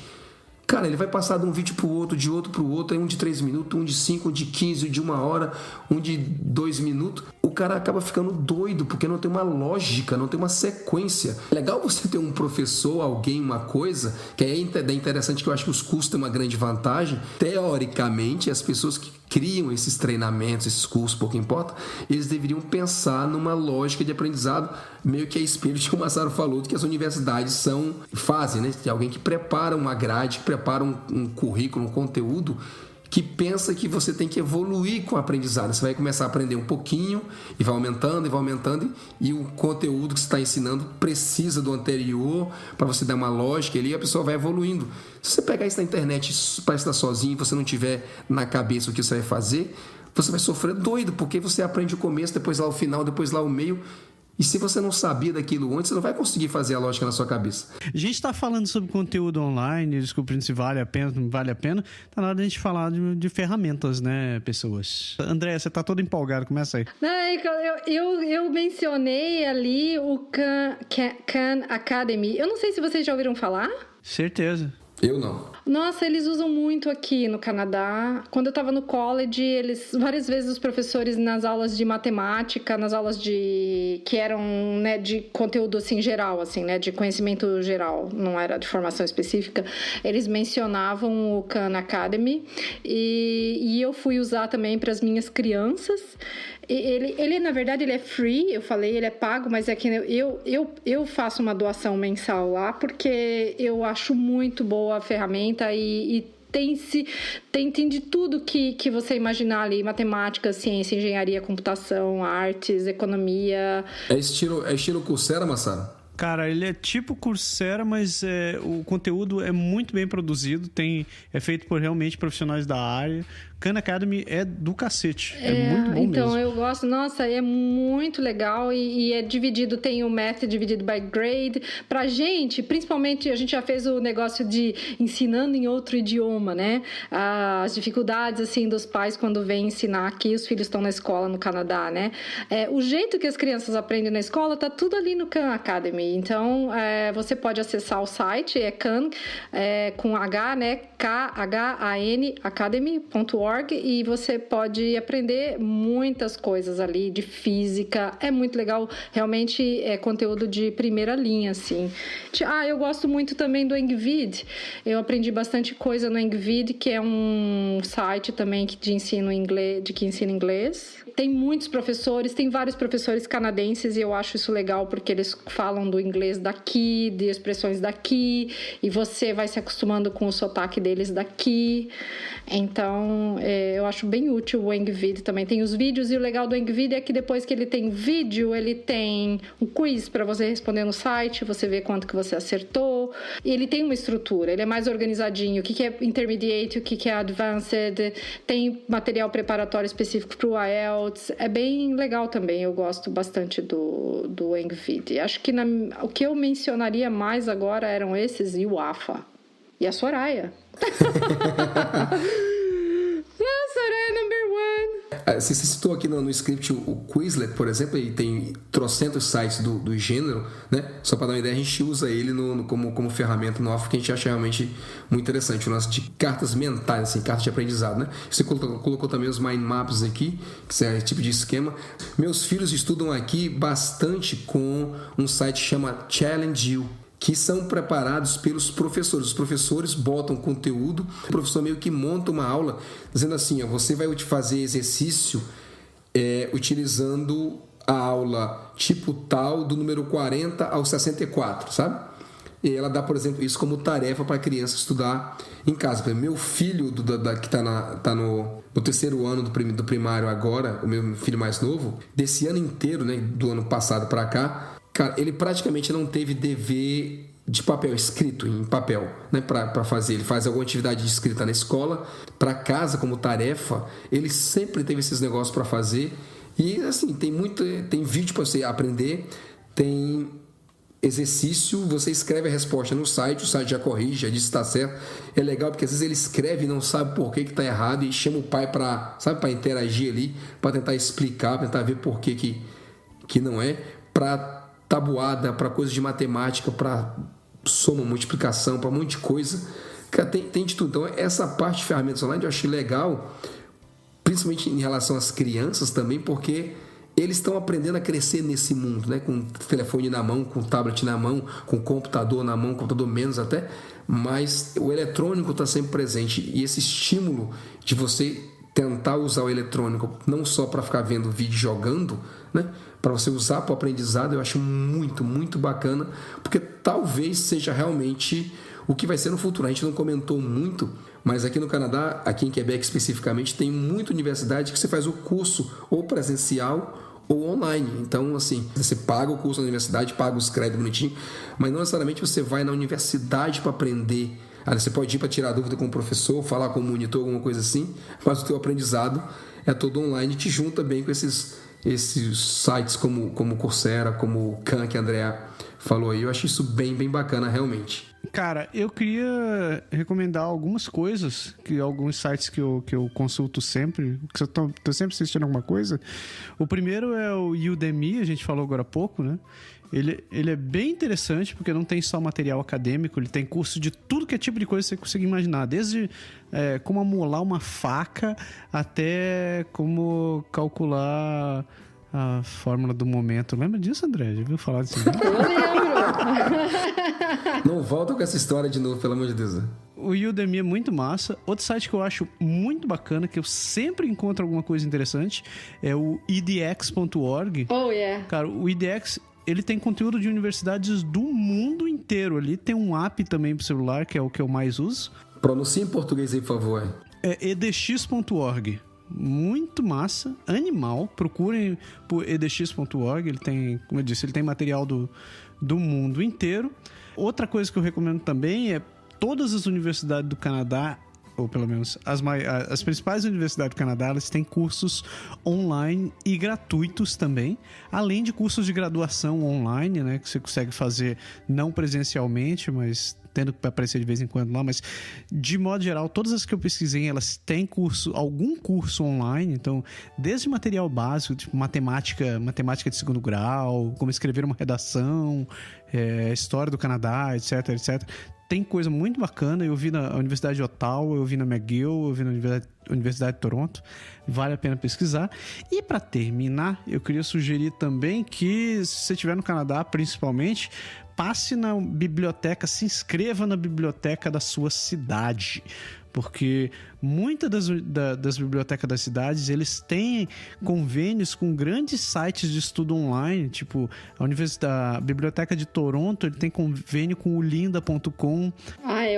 cara, ele vai passar de um vídeo pro outro, de outro pro outro, um de 3 minutos, um de 5, um de 15, um de 1 hora, um de 2 minutos. O cara acaba ficando doido, porque não tem uma lógica, não tem uma sequência. É legal você ter um professor, alguém, uma coisa, que é interessante, que eu acho que os cursos têm uma grande vantagem. Teoricamente, as pessoas que criam esses treinamentos, esses cursos, pouco importa, eles deveriam pensar numa lógica de aprendizado, meio que a espelho de que o Massaro falou, de que as universidades fazem, né? Tem alguém que prepara uma grade, que prepara um currículo, um conteúdo, que pensa que você tem que evoluir com o aprendizado. Você vai começar a aprender um pouquinho e vai aumentando, e o conteúdo que você está ensinando precisa do anterior para você dar uma lógica ali, e a pessoa vai evoluindo. Se você pegar isso na internet para estar sozinho e você não tiver na cabeça o que você vai fazer, você vai sofrer doido, porque você aprende o começo, depois lá o final, depois lá o meio. E se você não sabia daquilo antes, você não vai conseguir fazer a lógica na sua cabeça. A gente está falando sobre conteúdo online, descobrindo se vale a pena, não vale a pena. Tá na hora de a gente falar de ferramentas, né, pessoas? André, você tá todo empolgado, começa aí. Eu mencionei ali o Khan Academy. Eu não sei se vocês já ouviram falar. Certeza. Eu não. Nossa, eles usam muito aqui no Canadá. Quando eu estava no college, várias vezes os professores nas aulas de matemática, nas aulas que eram, né, de conteúdo assim geral, assim, né, de conhecimento geral, não era de formação específica, eles mencionavam o Khan Academy e eu fui usar também para as minhas crianças. Ele, na verdade, ele é free, eu falei, ele é pago, mas é que eu faço uma doação mensal lá, porque eu acho muito boa a ferramenta e tem de tudo que você imaginar ali, matemática, ciência, engenharia, computação, artes, economia. É estilo Coursera, Massaro? Cara, ele é tipo Coursera, mas o conteúdo é muito bem produzido, é feito por realmente profissionais da área. Khan Academy é do cacete, é muito bom então, mesmo. Eu gosto, nossa, é muito legal e é dividido, tem o math dividido by grade. Pra gente, principalmente, a gente já fez o negócio de ensinando em outro idioma, né? As dificuldades, assim, dos pais quando vêm ensinar aqui, os filhos estão na escola no Canadá, né? O jeito que as crianças aprendem na escola tá tudo ali no Khan Academy. Então, você pode acessar o site, Khan, com H, né? KHAN Academy.org, e você pode aprender muitas coisas ali de física. É muito legal, realmente é conteúdo de primeira linha, assim. Eu gosto muito também do Engvid. Eu aprendi bastante coisa no Engvid, que é um site também que ensina inglês. Tem muitos professores, tem vários professores canadenses, e eu acho isso legal porque eles falam do inglês daqui, de expressões daqui, e você vai se acostumando com o sotaque deles daqui. Então, eu acho bem útil o Engvid também. Tem os vídeos, e o legal do Engvid é que depois que ele tem vídeo, ele tem um quiz para você responder no site, você vê quanto que você acertou. E ele tem uma estrutura, ele é mais organizadinho. O que é intermediate, o que é advanced, tem material preparatório específico para o IELTS. É bem legal também, eu gosto bastante do Engvid. Acho que o que eu mencionaria mais agora eram esses e o AFA. E a Soraya. Soraya number one. Você citou aqui no script o Quizlet, por exemplo, e tem trocentos sites do gênero, né? Só para dar uma ideia, a gente usa ele como ferramenta no AFA, que a gente acha realmente muito interessante. O lance de cartas mentais, assim, cartas de aprendizado, né? Você colocou também os mind maps aqui, que é esse tipo de esquema. Meus filhos estudam aqui bastante com um site que chama Challenge You, que são preparados pelos professores. Os professores botam conteúdo, o professor meio que monta uma aula dizendo assim, você vai fazer exercício utilizando a aula tipo tal, do número 40 ao 64, sabe? E ela dá, por exemplo, isso como tarefa para a criança estudar em casa. Meu filho, que está no terceiro ano do primário agora, o meu filho mais novo, desse ano inteiro, né, do ano passado para cá, cara, ele praticamente não teve dever de papel, escrito em papel, né, para fazer. Ele faz alguma atividade de escrita na escola, para casa como tarefa, ele sempre teve esses negócios para fazer. E assim, tem vídeo para você aprender, tem exercício, você escreve a resposta no site, o site já corrige, já diz se está certo. É legal porque às vezes ele escreve e não sabe por que está errado, e chama o pai para interagir ali, para tentar explicar, para tentar ver por que não é, para tabuada, para coisas de matemática, para soma, multiplicação, para um monte de coisa. Cara, tem de tudo. Então, essa parte de ferramentas online eu achei legal, principalmente em relação às crianças também, porque eles estão aprendendo a crescer nesse mundo, né? Com o telefone na mão, com o tablet na mão, com o computador na mão, computador menos até, mas o eletrônico está sempre presente. E esse estímulo de você tentar usar o eletrônico não só para ficar vendo vídeo jogando, né? Para você usar para o aprendizado, eu acho muito, muito bacana, porque talvez seja realmente o que vai ser no futuro. A gente não comentou muito, mas aqui no Canadá, aqui em Quebec especificamente, tem muita universidade que você faz o curso ou presencial ou online. Então, assim, você paga o curso na universidade, paga os créditos bonitinho, mas não necessariamente você vai na universidade para aprender. Você pode ir para tirar dúvida com o professor, falar com o monitor, alguma coisa assim, mas o teu aprendizado é todo online e te junta bem com esses sites como Coursera, como o Khan, que a Andrea falou aí. Eu acho isso bem, bem bacana, realmente. Cara, eu queria recomendar algumas coisas, alguns sites que eu consulto sempre, que eu tô sempre assistindo alguma coisa. O primeiro é o Udemy, a gente falou agora há pouco, né? Ele é bem interessante, porque não tem só material acadêmico, ele tem curso de tudo que é tipo de coisa que você consegue imaginar, desde como amolar uma faca até como calcular a fórmula do momento. Lembra disso, André? Já ouviu falar disso? Eu lembro! Não volta com essa história de novo, pelo amor de Deus. O Udemy é muito massa. Outro site que eu acho muito bacana, que eu sempre encontro alguma coisa interessante, é o edx.org. Oh, yeah. Cara, o edx, ele tem conteúdo de universidades do mundo inteiro. Ali tem um app também pro celular, que é o que eu mais uso. Pronuncia em português aí, por favor. É edx.org. muito massa, animal. Procurem por edx.org, ele tem, como eu disse, ele tem material do mundo inteiro. Outra coisa que eu recomendo também é todas as universidades do Canadá, ou pelo menos as principais universidades do Canadá, elas têm cursos online e gratuitos também, além de cursos de graduação online, né, que você consegue fazer não presencialmente, mas tendo que aparecer de vez em quando lá, mas de modo geral, todas as que eu pesquisei, elas têm algum curso online, então desde material básico, tipo matemática de segundo grau, como escrever uma redação, história do Canadá, etc, etc. Tem coisa muito bacana. Eu vi na Universidade de Ottawa, eu vi na McGill, eu vi na Universidade de Toronto. Vale a pena pesquisar. E para terminar, eu queria sugerir também que, se você estiver no Canadá, principalmente, passe na biblioteca, se inscreva na biblioteca da sua cidade. Porque muitas das bibliotecas das cidades, eles têm convênios com grandes sites de estudo online, tipo a Biblioteca de Toronto, ele tem convênio com o lynda.com.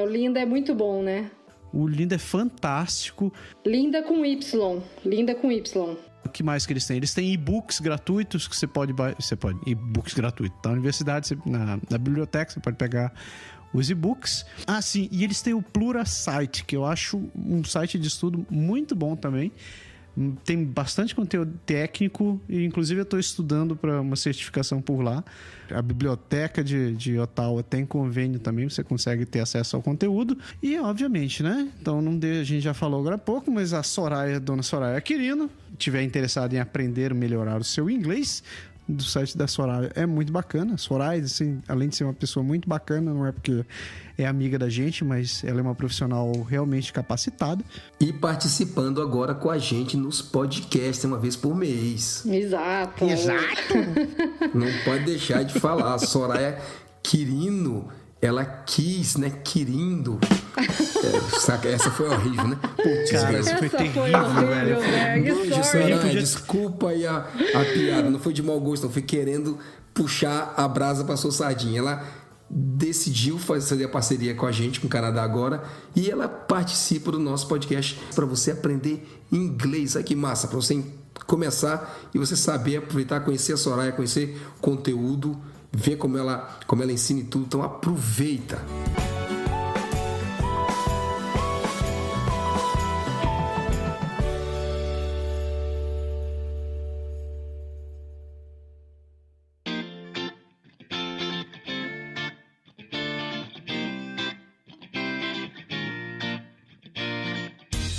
O Lynda é muito bom, né? O Lynda é fantástico. Lynda com Y. O que mais que eles têm? Eles têm e-books gratuitos que você pode e-books gratuitos. Na universidade, na biblioteca, você pode pegar os e-books. Ah, sim, e eles têm o Pluralsight, que eu acho um site de estudo muito bom também. Tem bastante conteúdo técnico e, inclusive, eu estou estudando para uma certificação por lá. A biblioteca de Ottawa tem convênio também, você consegue ter acesso ao conteúdo. E, obviamente, né? Então, a gente já falou agora há pouco, mas a dona Soraya Quirino, estiver interessada em aprender ou melhorar o seu inglês, do site da Soraya é muito bacana. Soraya, assim, além de ser uma pessoa muito bacana, não é porque é amiga da gente, mas ela é uma profissional realmente capacitada. E participando agora com a gente nos podcasts, uma vez por mês. Exato. Não pode deixar de falar. A Soraya Quirino, ela quis, né? Quirindo. Essa foi horrível, né? Putz, cara, essa foi terrível, velho. Beijo, Soraya, desculpa aí a piada. Não foi de mau gosto, não. Foi querendo puxar a brasa pra sua sardinha. Ela decidiu fazer a parceria com a gente, com o Canadá Agora, e ela participa do nosso podcast para você aprender inglês. Olha que massa, para você começar e você saber aproveitar, conhecer a Soraya, conhecer o conteúdo, ver como ela ensina e tudo. Então aproveita.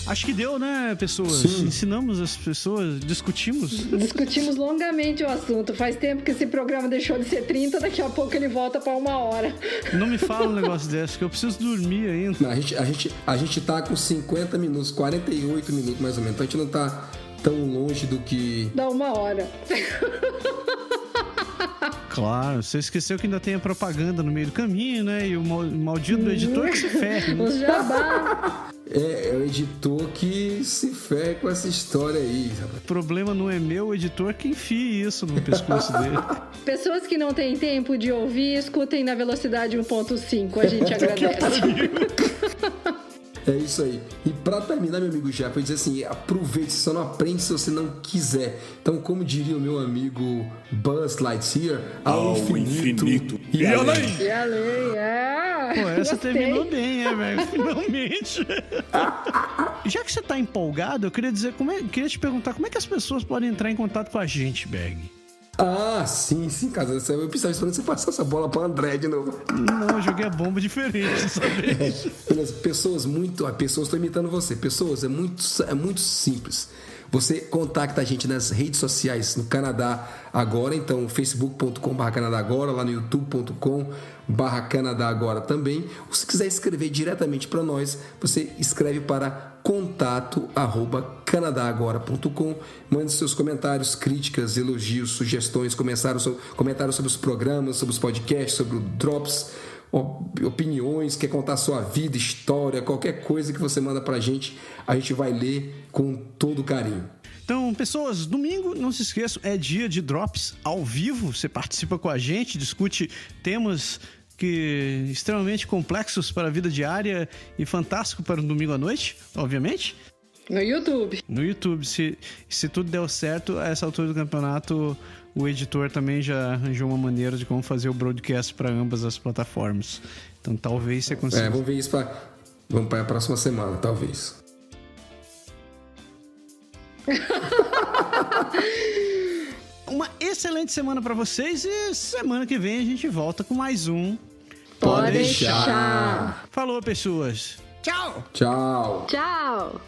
Acho que deu, né, pessoas? Sim. Ensinamos as pessoas, discutimos longamente o assunto. Faz tempo que esse programa deixou de ser 30, daqui a pouco ele volta para 1 hora. Não me fala um negócio desse, que eu preciso dormir ainda. Não, a gente tá com 50 minutos, 48 minutos mais ou menos. Então a gente não tá tão longe do que... Dá 1 hora. Claro, você esqueceu que ainda tem a propaganda no meio do caminho, né? E o maldito do editor que se ferre. Né? Os jabá. É o editor que se ferra com essa história aí, rapaz. O problema não é meu, o editor que enfie isso no pescoço dele. Pessoas que não têm tempo de ouvir, escutem na velocidade 1.5. A gente agradece. É isso aí. E pra terminar, meu amigo Japa, eu dizer assim, aproveite, você só não aprende se você não quiser. Então, como diria o meu amigo Buzz Lightyear, ao infinito e além. E além, Pô, essa gostei. terminou bem, velho? Finalmente. Já que você tá empolgado, eu queria queria te perguntar como é que as pessoas podem entrar em contato com a gente, Berg? Ah, sim, cara. Eu precisava esperando você passar essa bola pra André de novo. Não, eu joguei a bomba diferente, sabe? Pessoas, estou imitando você. Pessoas, é muito simples. Você contacta a gente nas redes sociais no Canadá Agora, então facebook.com/Canadá Agora, lá no youtube.com/Canadá Agora também. Ou se quiser escrever diretamente para nós, você escreve para contato@canadagora.com. Mande seus comentários, críticas, elogios, sugestões, comentários sobre os programas, sobre os podcasts, sobre o Drops, opiniões, quer contar sua vida, história, qualquer coisa que você manda pra gente, a gente vai ler com todo carinho. Então, pessoas, domingo, não se esqueçam, é dia de Drops ao vivo. Você participa com a gente, discute temas extremamente complexos para a vida diária e fantástico para um domingo à noite, obviamente. No YouTube. No YouTube. Se tudo der certo, a essa altura do campeonato, o editor também já arranjou uma maneira de como fazer o broadcast para ambas as plataformas. Então talvez você consiga. Vamos ver isso vamos para a próxima semana, talvez. Uma excelente semana para vocês e semana que vem a gente volta com mais um Pode deixar. Falou, pessoas. Tchau. Tchau. Tchau.